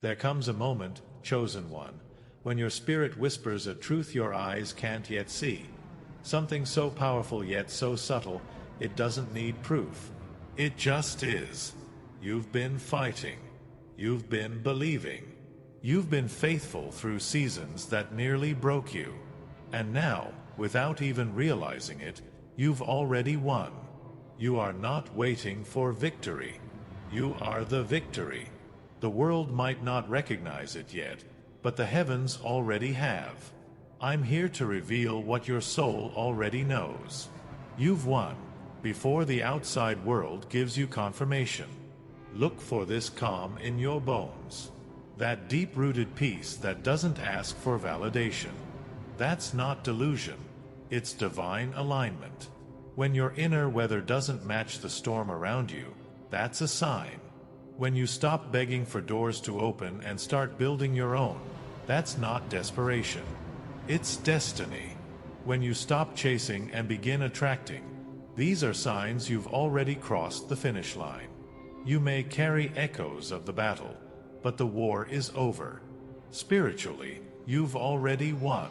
There comes a moment, chosen one, when your spirit whispers a truth your eyes can't yet see. Something so powerful yet so subtle, it doesn't need proof. It just is. You've been fighting. You've been believing. You've been faithful through seasons that nearly broke you. And now, without even realizing it, you've already won. You are not waiting for victory. You are the victory. The world might not recognize it yet, but the heavens already have. I'm here to reveal what your soul already knows. You've won, before the outside world gives you confirmation. Look for this calm in your bones. That deep-rooted peace that doesn't ask for validation. That's not delusion. It's divine alignment. When your inner weather doesn't match the storm around you, that's a sign. When you stop begging for doors to open and start building your own, that's not desperation. It's destiny. When you stop chasing and begin attracting, these are signs you've already crossed the finish line. You may carry echoes of the battle, but the war is over. Spiritually, you've already won.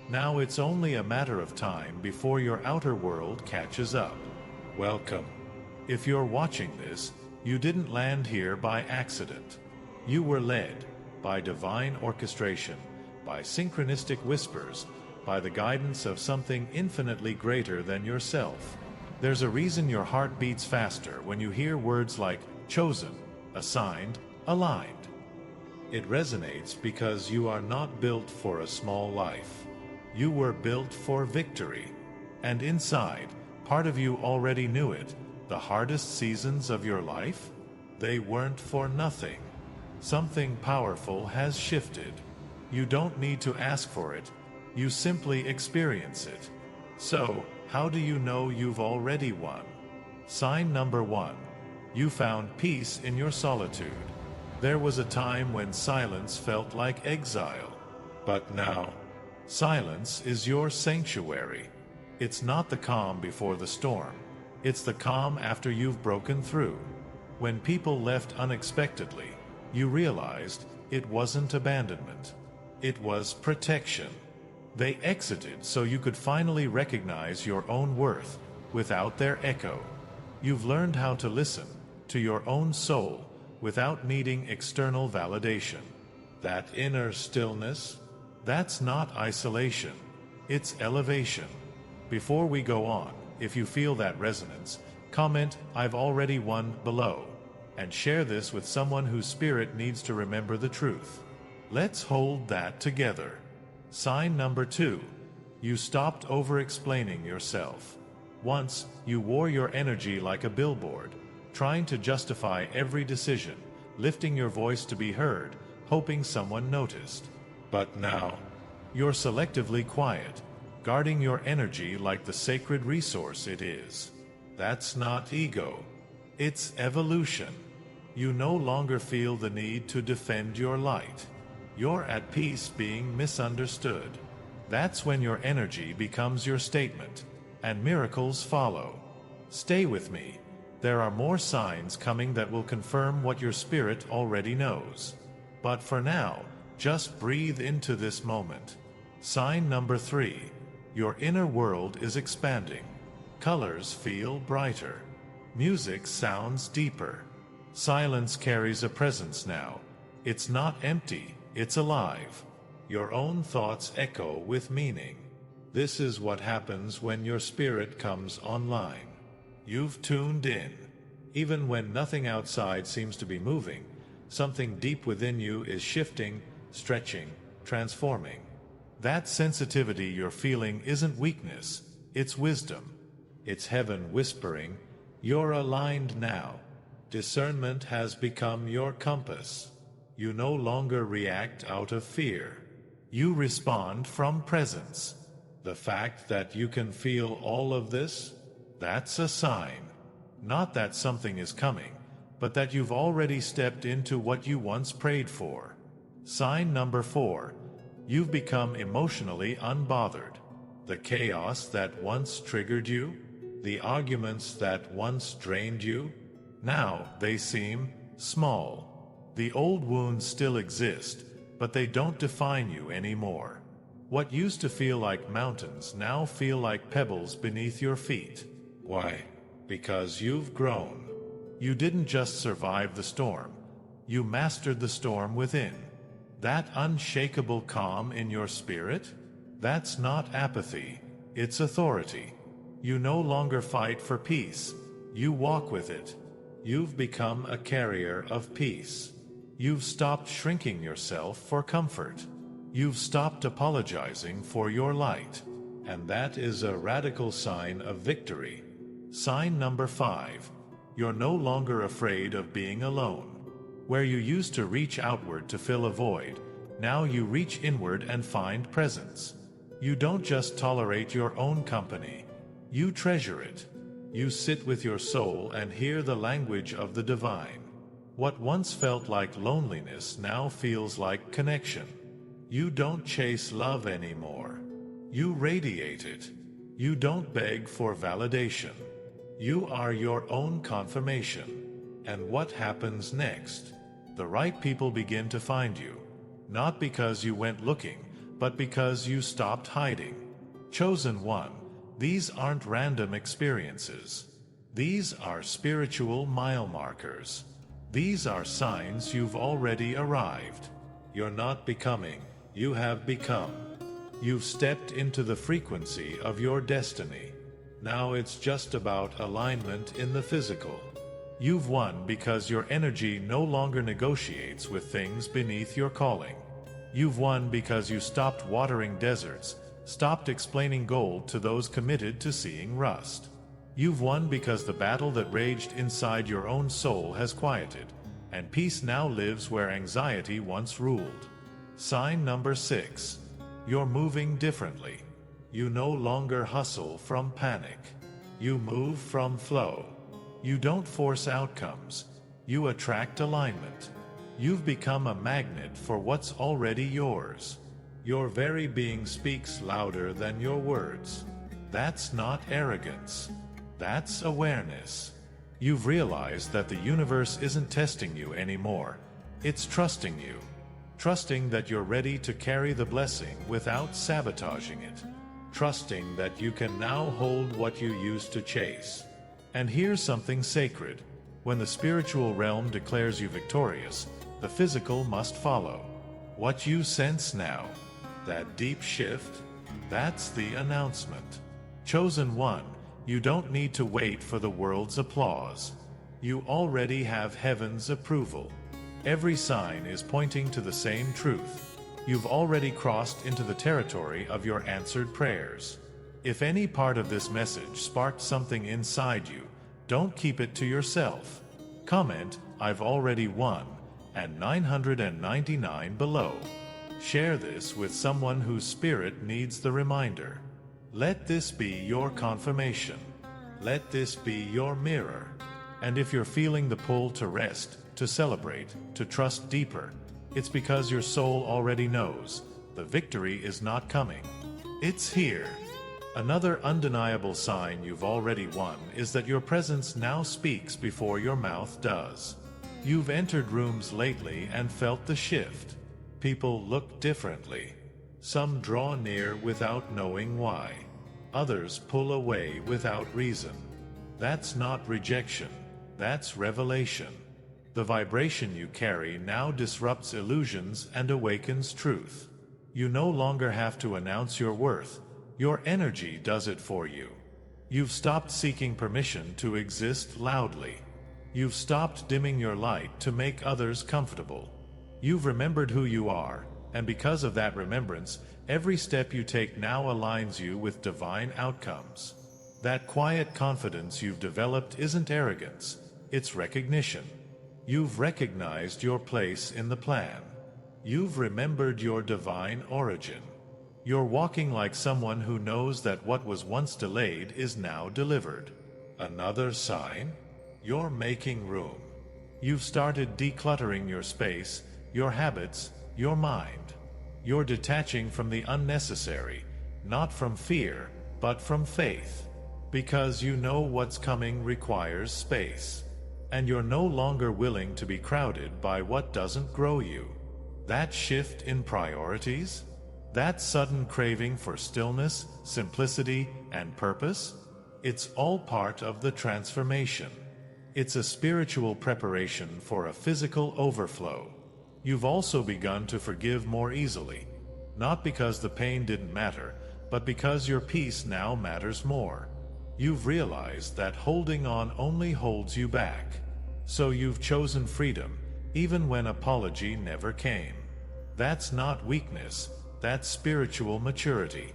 Now it's only a matter of time before your outer world catches up. Welcome. If you're watching this, you didn't land here by accident. You were led by divine orchestration, by synchronistic whispers, by the guidance of something infinitely greater than yourself. There's a reason your heart beats faster when you hear words like chosen, assigned, aligned. It resonates because you are not built for a small life. You were built for victory. And inside, part of you already knew it. The hardest seasons of your life? They weren't for nothing. Something powerful has shifted. You don't need to ask for it. You simply experience it. So, how do you know you've already won? Sign number 1. You found peace in your solitude. There was a time when silence felt like exile. But now, silence is your sanctuary. It's not the calm before the storm. It's the calm after you've broken through. When people left unexpectedly, you realized it wasn't abandonment. It was protection. They exited so you could finally recognize your own worth without their echo. You've learned how to listen to your own soul without needing external validation. That inner stillness, that's not isolation. It's elevation. Before we go on, if you feel that resonance, comment "I've already won" below, and share this with someone whose spirit needs to remember the truth. Let's hold that together. Sign number 2. You stopped over-explaining yourself. Once, you wore your energy like a billboard, trying to justify every decision, lifting your voice to be heard, hoping someone noticed. But now, you're selectively quiet, guarding your energy like the sacred resource it is. That's not ego. It's evolution. You no longer feel the need to defend your light. You're at peace being misunderstood. That's when your energy becomes your statement, and miracles follow. Stay with me. There are more signs coming that will confirm what your spirit already knows. But for now, just breathe into this moment. Sign number 3. Your inner world is expanding. Colors feel brighter. Music sounds deeper. Silence carries a presence now. It's not empty, it's alive. Your own thoughts echo with meaning. This is what happens when your spirit comes online. You've tuned in. Even when nothing outside seems to be moving, something deep within you is shifting, stretching, transforming. That sensitivity you're feeling isn't weakness, it's wisdom. It's heaven whispering, "You're aligned now." Discernment has become your compass. You no longer react out of fear. You respond from presence. The fact that you can feel all of this, that's a sign. Not that something is coming, but that you've already stepped into what you once prayed for. Sign number 4. You've become emotionally unbothered. The chaos that once triggered you, the arguments that once drained you, now they seem small. The old wounds still exist, but they don't define you anymore. What used to feel like mountains now feel like pebbles beneath your feet. Why? Because you've grown. You didn't just survive the storm. You mastered the storm within. That unshakable calm in your spirit? That's not apathy, it's authority. You no longer fight for peace, you walk with it. You've become a carrier of peace. You've stopped shrinking yourself for comfort. You've stopped apologizing for your light. And that is a radical sign of victory. Sign number 5. You're no longer afraid of being alone. Where you used to reach outward to fill a void, now you reach inward and find presence. You don't just tolerate your own company, you treasure it. You sit with your soul and hear the language of the divine. What once felt like loneliness now feels like connection. You don't chase love anymore. You radiate it. You don't beg for validation. You are your own confirmation. And what happens next? The right people begin to find you. Not because you went looking, but because you stopped hiding. Chosen one, these aren't random experiences. These are spiritual mile markers. These are signs you've already arrived. You're not becoming, you have become. You've stepped into the frequency of your destiny. Now it's just about alignment in the physical. You've won because your energy no longer negotiates with things beneath your calling. You've won because you stopped watering deserts, stopped explaining gold to those committed to seeing rust. You've won because the battle that raged inside your own soul has quieted, and peace now lives where anxiety once ruled. Sign number 6. You're moving differently. You no longer hustle from panic. You move from flow. You don't force outcomes. You attract alignment. You've become a magnet for what's already yours. Your very being speaks louder than your words. That's not arrogance. That's awareness. You've realized that the universe isn't testing you anymore. It's trusting you. Trusting that you're ready to carry the blessing without sabotaging it. Trusting that you can now hold what you used to chase. And here's something sacred. When the spiritual realm declares you victorious, the physical must follow. What you sense now, that deep shift, that's the announcement. Chosen one, you don't need to wait for the world's applause. You already have heaven's approval. Every sign is pointing to the same truth. You've already crossed into the territory of your answered prayers. If any part of this message sparked something inside you, don't keep it to yourself. Comment, "I've already won," and 999 below. Share this with someone whose spirit needs the reminder. Let this be your confirmation. Let this be your mirror. And if you're feeling the pull to rest, to celebrate, to trust deeper, it's because your soul already knows the victory is not coming. It's here. Another undeniable sign you've already won is that your presence now speaks before your mouth does. You've entered rooms lately and felt the shift. People look differently. Some draw near without knowing why. Others pull away without reason. That's not rejection. That's revelation. The vibration you carry now disrupts illusions and awakens truth. You no longer have to announce your worth. Your energy does it for you. You've stopped seeking permission to exist loudly. You've stopped dimming your light to make others comfortable. You've remembered who you are, and because of that remembrance, every step you take now aligns you with divine outcomes. That quiet confidence you've developed isn't arrogance, it's recognition. You've recognized your place in the plan. You've remembered your divine origin. You're walking like someone who knows that what was once delayed is now delivered. Another sign? You're making room. You've started decluttering your space, your habits, your mind. You're detaching from the unnecessary, not from fear, but from faith. Because you know what's coming requires space. and you're no longer willing to be crowded by what doesn't grow you. That shift in priorities? That sudden craving for stillness, simplicity, and purpose? It's all part of the transformation. It's a spiritual preparation for a physical overflow. You've also begun to forgive more easily, not because the pain didn't matter, but because your peace now matters more. You've realized that holding on only holds you back. So you've chosen freedom, even when apology never came. That's not weakness, that's spiritual maturity.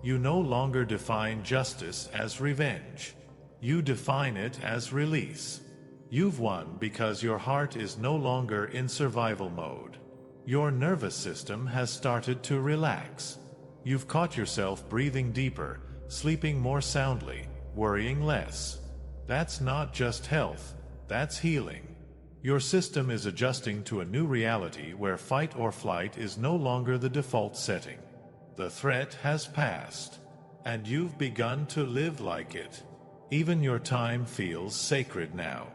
You no longer define justice as revenge. You define it as release. You've won because your heart is no longer in survival mode. Your nervous system has started to relax. You've caught yourself breathing deeper, sleeping more soundly, worrying less. That's not just health, that's healing. Your system is adjusting to a new reality where fight or flight is no longer the default setting. The threat has passed, and you've begun to live like it. Even your time feels sacred now.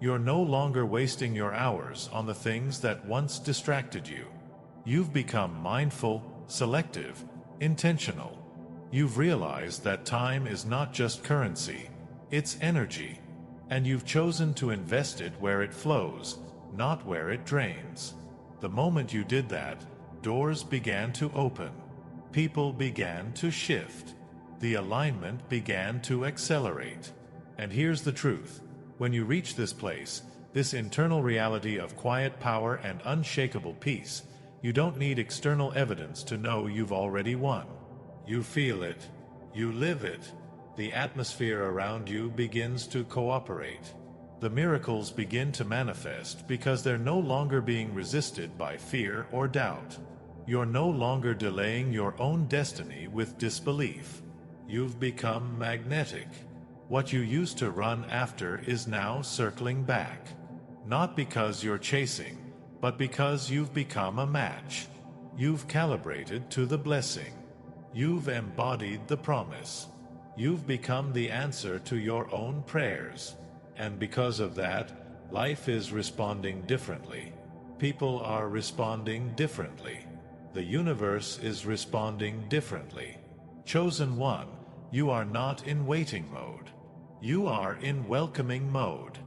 You're no longer wasting your hours on the things that once distracted you. You've become mindful, selective, intentional. You've realized that time is not just currency, it's energy, and you've chosen to invest it where it flows, not where it drains. The moment you did that, doors began to open. People began to shift. The alignment began to accelerate. And here's the truth. When you reach this place, this internal reality of quiet power and unshakable peace, you don't need external evidence to know you've already won. You feel it. You live it. The atmosphere around you begins to cooperate. The miracles begin to manifest because they're no longer being resisted by fear or doubt. You're no longer delaying your own destiny with disbelief. You've become magnetic. What you used to run after is now circling back. Not because you're chasing, but because you've become a match. You've calibrated to the blessing. You've embodied the promise. You've become the answer to your own prayers. And because of that, life is responding differently. People are responding differently. The universe is responding differently. Chosen one, you are not in waiting mode. You are in welcoming mode.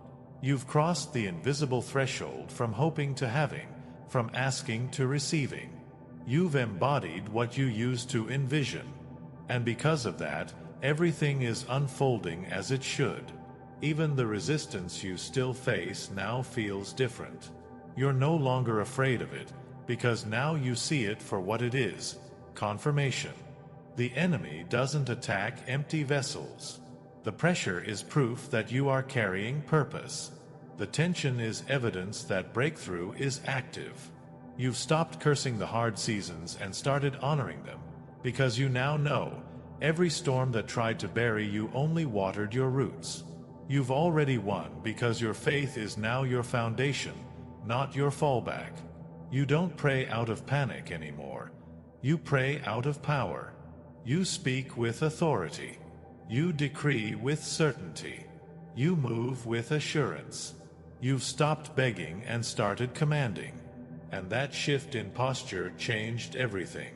You've crossed the invisible threshold from hoping to having, from asking to receiving. You've embodied what you used to envision. And because of that, everything is unfolding as it should. Even the resistance you still face now feels different. You're no longer afraid of it, because now you see it for what it is, confirmation. The enemy doesn't attack empty vessels. The pressure is proof that you are carrying purpose. The tension is evidence that breakthrough is active. You've stopped cursing the hard seasons and started honoring them, because you now know every storm that tried to bury you only watered your roots. You've already won because your faith is now your foundation, not your fallback. You don't pray out of panic anymore. You pray out of power. You speak with authority. You decree with certainty. You move with assurance. You've stopped begging and started commanding. And that shift in posture changed everything.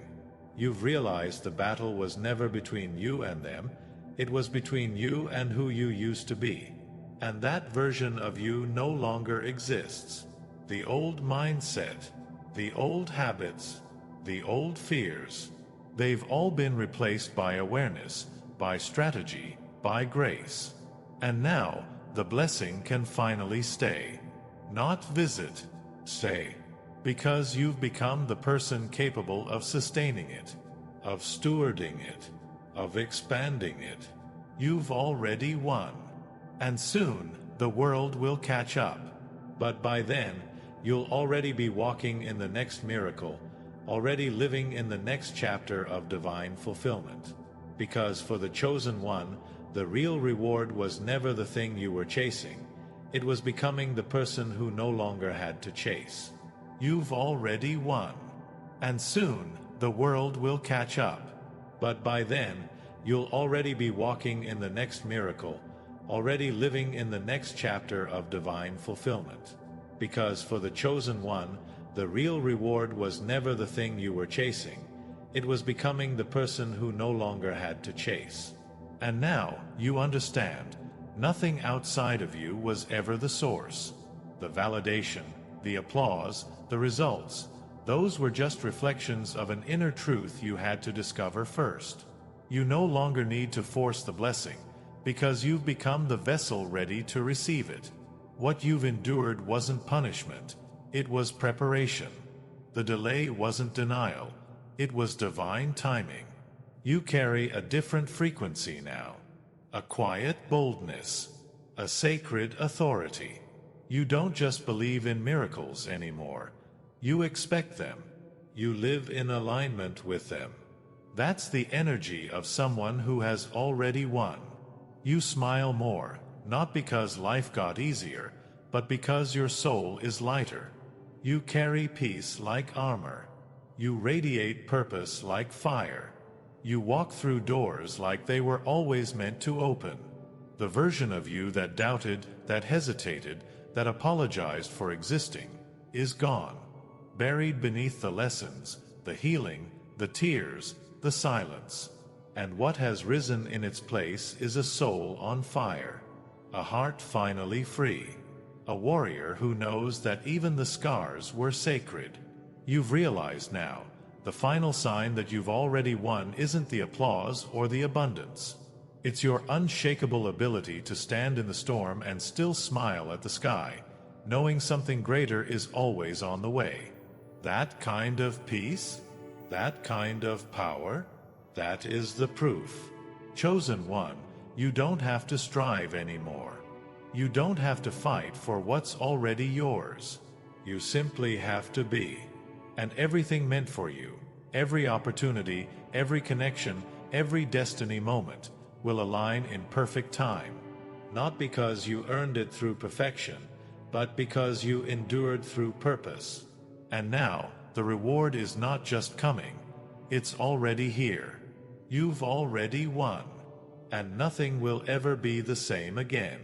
You've realized the battle was never between you and them. It was between you and who you used to be. And that version of you no longer exists. The old mindset, the old habits, the old fears, they've all been replaced by awareness, by strategy, by grace. And now, the blessing can finally stay. Not visit, stay. Because you've become the person capable of sustaining it, of stewarding it, of expanding it. You've already won. And soon, the world will catch up. But by then, you'll already be walking in the next miracle, already living in the next chapter of divine fulfillment. Because for the chosen one, the real reward was never the thing you were chasing. It was becoming the person who no longer had to chase. You've already won. And soon, the world will catch up. But by then, you'll already be walking in the next miracle, already living in the next chapter of divine fulfillment. Because for the chosen one, the real reward was never the thing you were chasing. It was becoming the person who no longer had to chase. And now, you understand, nothing outside of you was ever the source. The validation, the applause, the results, those were just reflections of an inner truth you had to discover first. You no longer need to force the blessing, because you've become the vessel ready to receive it. What you've endured wasn't punishment, it was preparation. The delay wasn't denial, it was divine timing. You carry a different frequency now, a quiet boldness, a sacred authority. You don't just believe in miracles anymore, you expect them. You live in alignment with them. That's the energy of someone who has already won. You smile more, not because life got easier, but because your soul is lighter. You carry peace like armor. You radiate purpose like fire. You walk through doors like they were always meant to open. The version of you that doubted, that hesitated, that apologized for existing, is gone. Buried beneath the lessons, the healing, the tears, the silence. And what has risen in its place is a soul on fire, a heart finally free, a warrior who knows that even the scars were sacred. You've realized now, the final sign that you've already won isn't the applause or the abundance. It's your unshakable ability to stand in the storm and still smile at the sky, knowing something greater is always on the way. That kind of peace, that kind of power, that is the proof. Chosen one, you don't have to strive anymore. You don't have to fight for what's already yours. You simply have to be. And everything meant for you, every opportunity, every connection, every destiny moment, will align in perfect time. Not because you earned it through perfection, but because you endured through purpose. And now, the reward is not just coming, it's already here. You've already won, and nothing will ever be the same again.